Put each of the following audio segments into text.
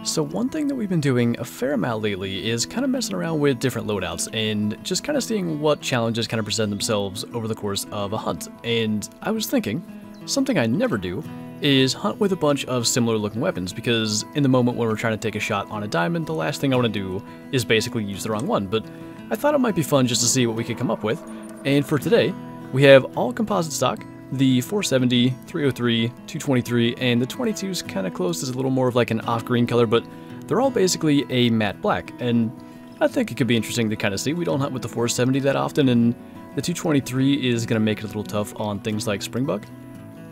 So one thing that we've been doing a fair amount lately is kind of messing around with different loadouts and just kind of seeing what challenges kind of present themselves over the course of a hunt. And I was thinking, something I never do is hunt with a bunch of similar looking weapons, because in the moment when we're trying to take a shot on a diamond, the last thing I want to do is basically use the wrong one. But I thought it might be fun just to see what we could come up with. And for today, we have all composite stock. The 470, 303, 223, and the 22's kind of close is a little more of like an off-green color, but they're all basically a matte black, and I think it could be interesting to kind of see. We don't hunt with the 470 that often, and the 223 is going to make it a little tough on things like springbuck,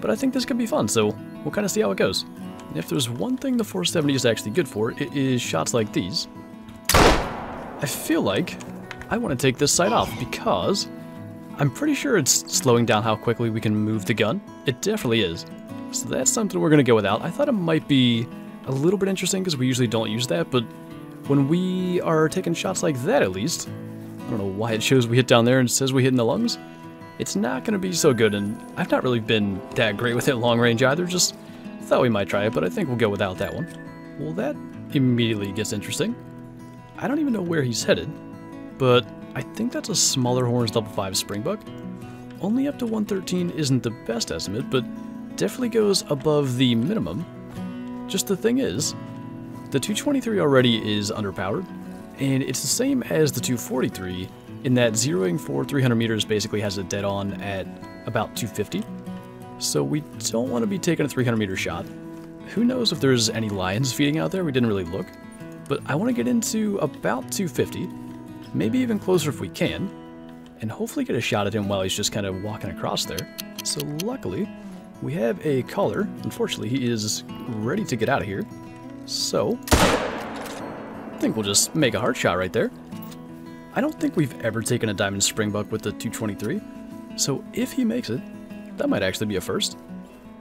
but I think this could be fun, so we'll kind of see how it goes. And if there's one thing the 470 is actually good for, it is shots like these. I feel like I want to take this sight off because I'm pretty sure it's slowing down how quickly we can move the gun. It definitely is. So that's something we're going to go without. I thought it might be a little bit interesting because we usually don't use that, but when we are taking shots like that at least, I don't know why it shows we hit down there and says we hit in the lungs. It's not going to be so good, and I've not really been that great with it long range either, just thought we might try it, but I think we'll go without that one. Well, that immediately gets interesting. I don't even know where he's headed, but I think that's a smaller horns level 5 springbuck. Only up to 113 isn't the best estimate, but definitely goes above the minimum. Just the thing is, the 223 already is underpowered, and it's the same as the 243 in that zeroing for 300 meters basically has it dead on at about 250. So we don't want to be taking a 300 meter shot. Who knows if there's any lions feeding out there, we didn't really look. But I want to get into about 250. Maybe even closer if we can, and hopefully get a shot at him while he's just kind of walking across there. So luckily, we have a caller. Unfortunately, he is ready to get out of here. So, I think we'll just make a hard shot right there. I don't think we've ever taken a diamond springbuck with the 223, so if he makes it, that might actually be a first.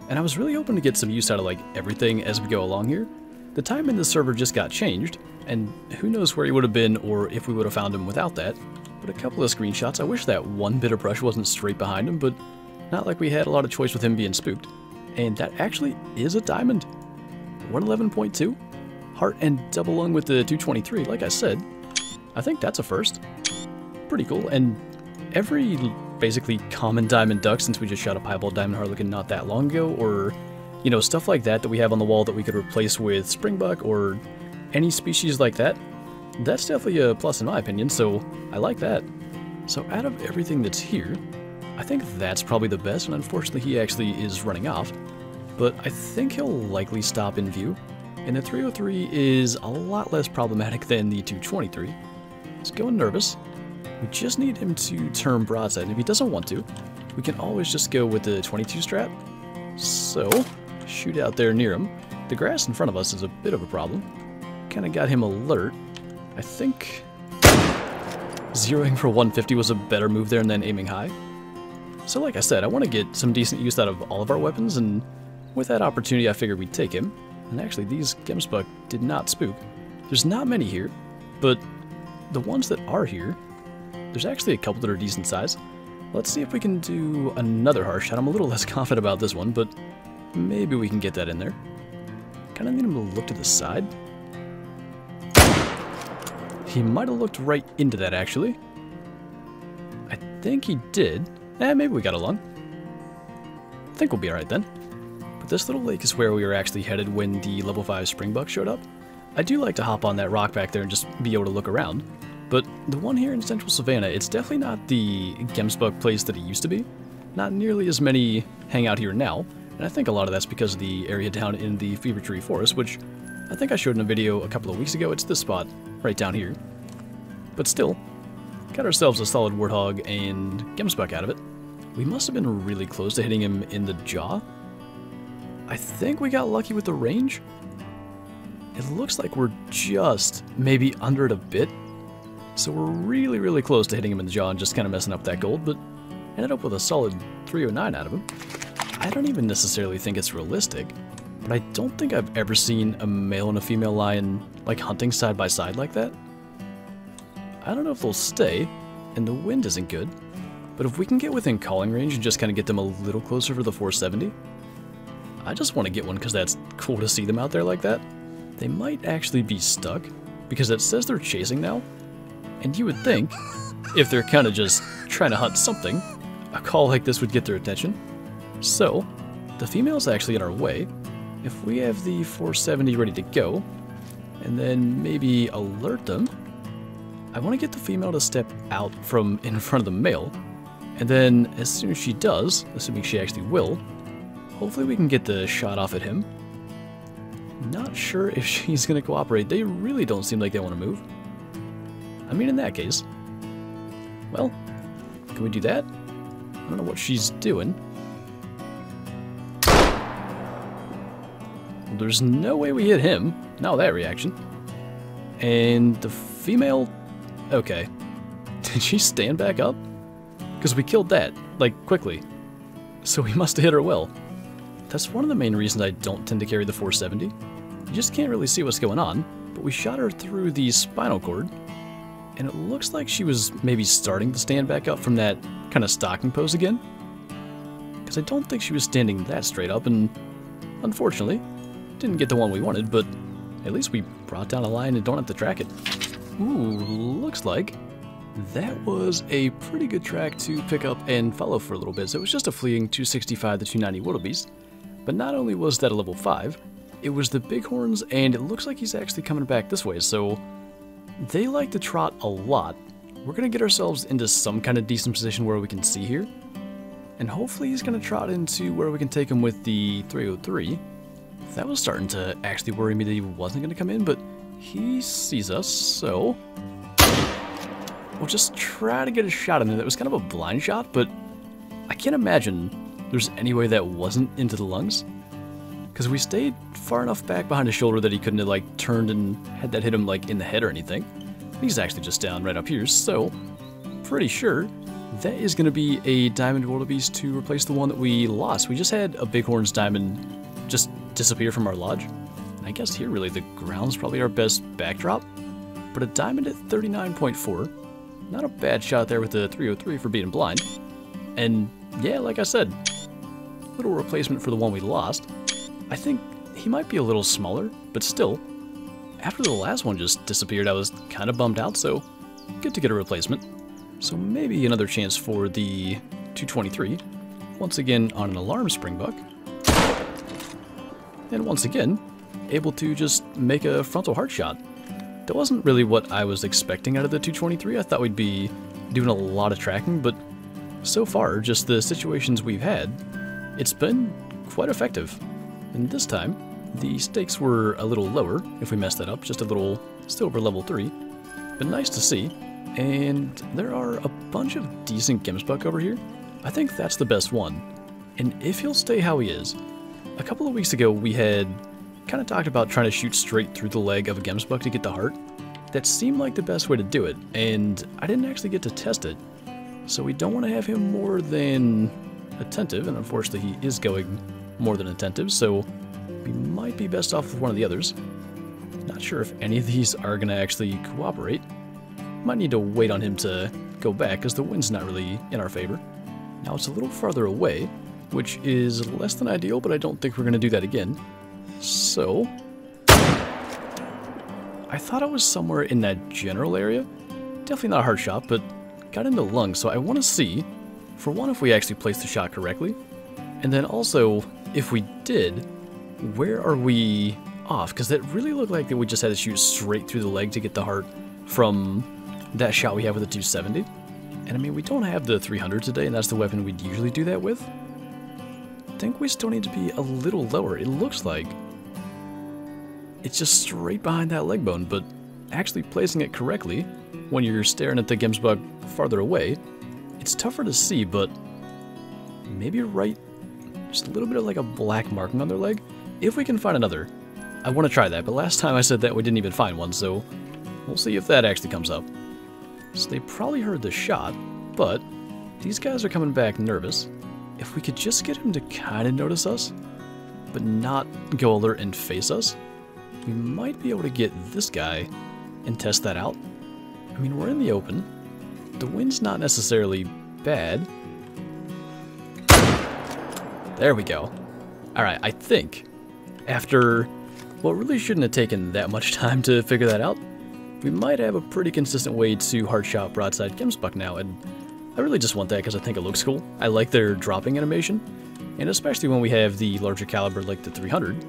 And I was really hoping to get some use out of like everything as we go along here. The time in the server just got changed, and who knows where he would have been or if we would have found him without that. But a couple of screenshots. I wish that one bit of brush wasn't straight behind him, but not like we had a lot of choice with him being spooked. And that actually is a diamond. 111.2. Heart and double lung with the 223, like I said. I think that's a first. Pretty cool. And every basically common diamond duck, since we just shot a piebald diamond harlequin not that long ago, or you know, stuff like that that we have on the wall that we could replace with springbuck or any species like that, that's definitely a plus in my opinion, so I like that. So out of everything that's here, I think that's probably the best, and unfortunately he actually is running off, but I think he'll likely stop in view, and the 303 is a lot less problematic than the 223. He's going nervous. We just need him to turn broadside, and if he doesn't want to, we can always just go with the 22 strat. So, shoot out there near him. The grass in front of us is a bit of a problem. Kind of got him alert. I think zeroing for 150 was a better move there than aiming high. So like I said, I want to get some decent use out of all of our weapons, and with that opportunity I figured we'd take him. And actually these gemsbuck did not spook. There's not many here, but the ones that are here, there's actually a couple that are decent size. Let's see if we can do another harsh shot. I'm a little less confident about this one, but maybe we can get that in there. Kind of need him to look to the side. He might have looked right into that, actually. I think he did. Maybe we got along. I think we'll be alright then. But this little lake is where we were actually headed when the level 5 springbuck showed up. I do like to hop on that rock back there and just be able to look around. But the one here in Central Savannah, it's definitely not the gemsbuck place that it used to be. Not nearly as many hang out here now. And I think a lot of that's because of the area down in the Fever Tree Forest, which I think I showed in a video a couple of weeks ago. It's this spot right down here. But still, got ourselves a solid warthog and gemsbuck out of it. We must have been really close to hitting him in the jaw. I think we got lucky with the range. It looks like we're just maybe under it a bit. So we're really, really close to hitting him in the jaw and just kind of messing up that gold, but ended up with a solid 309 out of him. I don't even necessarily think it's realistic, but I don't think I've ever seen a male and a female lion like hunting side by side like that. I don't know if they'll stay, and the wind isn't good, but if we can get within calling range and just kind of get them a little closer for the 470, I just want to get one because that's cool to see them out there like that. they might actually be stuck, because it says they're chasing now, and you would think, if they're kind of just trying to hunt something, a call like this would get their attention. So, the female's actually in our way. If we have the 470 ready to go, and then maybe alert them, I want to get the female to step out from in front of the male, and then as soon as she does, assuming she actually will, hopefully we can get the shot off at him. Not sure if she's going to cooperate. They really don't seem like they want to move. I mean, in that case, well, can we do that? I don't know what she's doing. Well, there's no way we hit him. Not that reaction. And the female... Okay. Did she stand back up? Because we killed that, like, quickly. So we must have hit her well. That's one of the main reasons I don't tend to carry the 470. You just can't really see what's going on, but we shot her through the spinal cord, and it looks like she was maybe starting to stand back up from that kind of stalking pose again. Because I don't think she was standing that straight up, and unfortunately, didn't get the one we wanted, but at least we brought down a line and don't have to track it. Ooh, looks like that was a pretty good track to pick up and follow for a little bit. So it was just a fleeing 265 to 290 wildebeest, but not only was that a level 5, it was the bighorns, and it looks like he's actually coming back this way, so they like to trot a lot. We're going to get ourselves into some kind of decent position where we can see here, and hopefully he's going to trot into where we can take him with the 303. That was starting to actually worry me that he wasn't going to come in, but he sees us, so we'll just try to get a shot in there. That was kind of a blind shot, but I can't imagine there's any way that wasn't into the lungs, because we stayed far enough back behind his shoulder that he couldn't have like turned and had that hit him like in the head or anything. He's actually just down right up here, so pretty sure that is going to be a diamond wildebeest to replace the one that we lost. We just had a bighorn's diamond just disappear from our lodge. And I guess here really the ground's probably our best backdrop, but a diamond at 39.4. Not a bad shot there with the 303 for being blind. And yeah, like I said, little replacement for the one we lost. I think he might be a little smaller, but still, after the last one just disappeared, I was kind of bummed out, so good to get a replacement. So maybe another chance for the 223, once again on an alarm springbuck. And once again, able to just make a frontal heart shot. That wasn't really what I was expecting out of the 223. I thought we'd be doing a lot of tracking, but so far, just the situations we've had, it's been quite effective. And this time, the stakes were a little lower, if we messed that up, just a little still over level 3. But nice to see. And there are a bunch of decent Gemsbuck over here. I think that's the best one. And if he'll stay how he is, a couple of weeks ago we had kind of talked about trying to shoot straight through the leg of a Gemsbuck to get the heart. That seemed like the best way to do it, and I didn't actually get to test it. So we don't want to have him more than attentive, and unfortunately he is going more than attentive, so we might be best off with one of the others. Not sure if any of these are going to actually cooperate. Might need to wait on him to go back, because the wind's not really in our favor. Now it's a little farther away, which is less than ideal, but I don't think we're going to do that again. So I thought it was somewhere in that general area. Definitely not a hard shot, but got into lungs, so I want to see, for one, if we actually placed the shot correctly, and then also, if we did, where are we off? Because that really looked like that we just had to shoot straight through the leg to get the heart from that shot we have with the 270. And I mean, we don't have the 300 today, and that's the weapon we'd usually do that with. I think we still need to be a little lower. It looks like it's just straight behind that leg bone, but actually placing it correctly when you're staring at the Gemsbuck farther away, it's tougher to see, but maybe right, just a little bit of like a black marking on their leg. If we can find another, I want to try that, but last time I said that we didn't even find one, so we'll see if that actually comes up. So they probably heard the shot, but these guys are coming back nervous. If we could just get him to kind of notice us, but not go alert and face us, we might be able to get this guy and test that out. I mean, we're in the open. The wind's not necessarily bad. There we go. Alright, I think after Well, it really shouldn't have taken that much time to figure that out. We might have a pretty consistent way to hard shot broadside Chemspuck now, and I really just want that because I think it looks cool. I like their dropping animation, and especially when we have the larger caliber like the 300,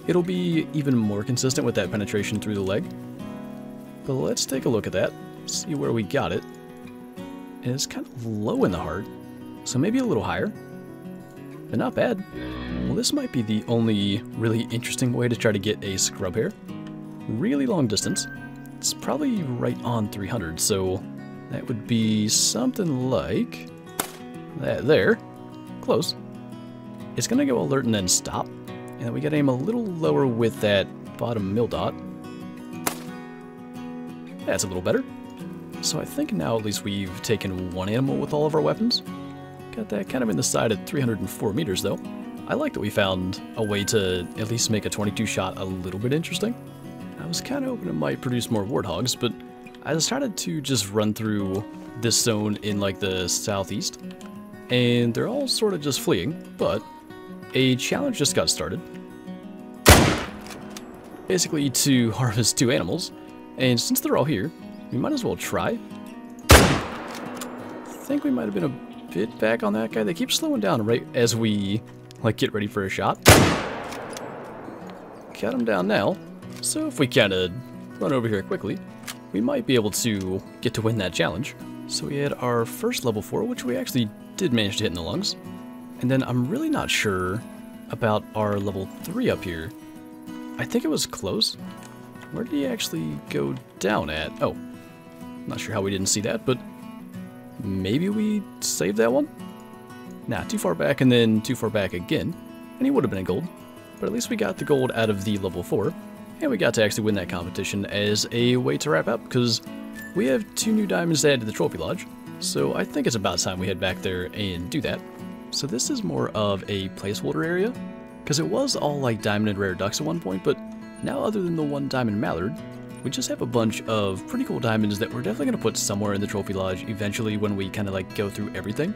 it'll be even more consistent with that penetration through the leg. But let's take a look at that, see where we got it. And it's kind of low in the heart, so maybe a little higher, but not bad. Well, this might be the only really interesting way to try to get a scrub hair. Really long distance. It's probably right on 300, so that would be something like that there. Close. It's going to go alert and then stop, and then we got to aim a little lower with that bottom mill dot. That's a little better. So I think now at least we've taken one animal with all of our weapons. Got that kind of in the side at 304 meters though. I like that we found a way to at least make a 22 shot a little bit interesting. I was kind of hoping it might produce more warthogs, but I decided to just run through this zone in like the southeast, and they're all sort of just fleeing, but a challenge just got started. Basically to harvest 2 animals, and since they're all here, we might as well try. I think we might have been a bit back on that guy. They keep slowing down right as we like get ready for a shot. Cut him down now. So if we kind of run over here quickly, we might be able to get to win that challenge. So we had our first level 4, which we actually did manage to hit in the lungs. And then I'm really not sure about our level 3 up here. I think it was close. Where did he actually go down at? Oh, not sure how we didn't see that, but maybe we saved that one? Nah, too far back and then too far back again. And he would have been in gold. But at least we got the gold out of the level 4. And we got to actually win that competition as a way to wrap up, because we have 2 new diamonds to add to the trophy lodge. So I think it's about time we head back there and do that. So this is more of a placeholder area, because it was all like diamond and rare ducks at one point, but now other than the 1 diamond mallard, we just have a bunch of pretty cool diamonds that we're definitely going to put somewhere in the trophy lodge eventually when we kind of like go through everything.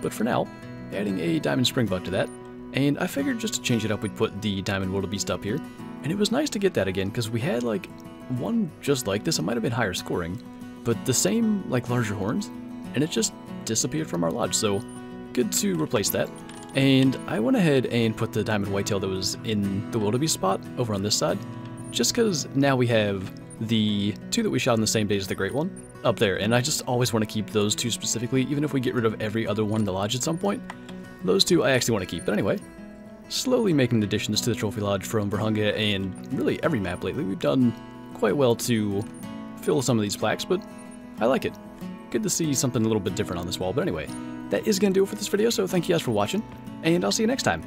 But for now, adding a diamond springbuck to that, and I figured just to change it up we'd put the diamond wildebeest up here. And it was nice to get that again, because we had like one just like this. It might have been higher scoring, but the same like larger horns, and it just disappeared from our lodge, so good to replace that. And I went ahead and put the diamond whitetail that was in the wildebeest spot over on this side, just because now we have the 2 that we shot on the same day as the great one up there, and I just always want to keep those 2 specifically, even if we get rid of every other one in the lodge at some point. Those 2 I actually want to keep, but anyway. Slowly making additions to the trophy lodge from Vurhonga and really every map lately. We've done quite well to fill some of these plaques, but I like it. Good to see something a little bit different on this wall, but anyway, that is going to do it for this video, so thank you guys for watching, and I'll see you next time.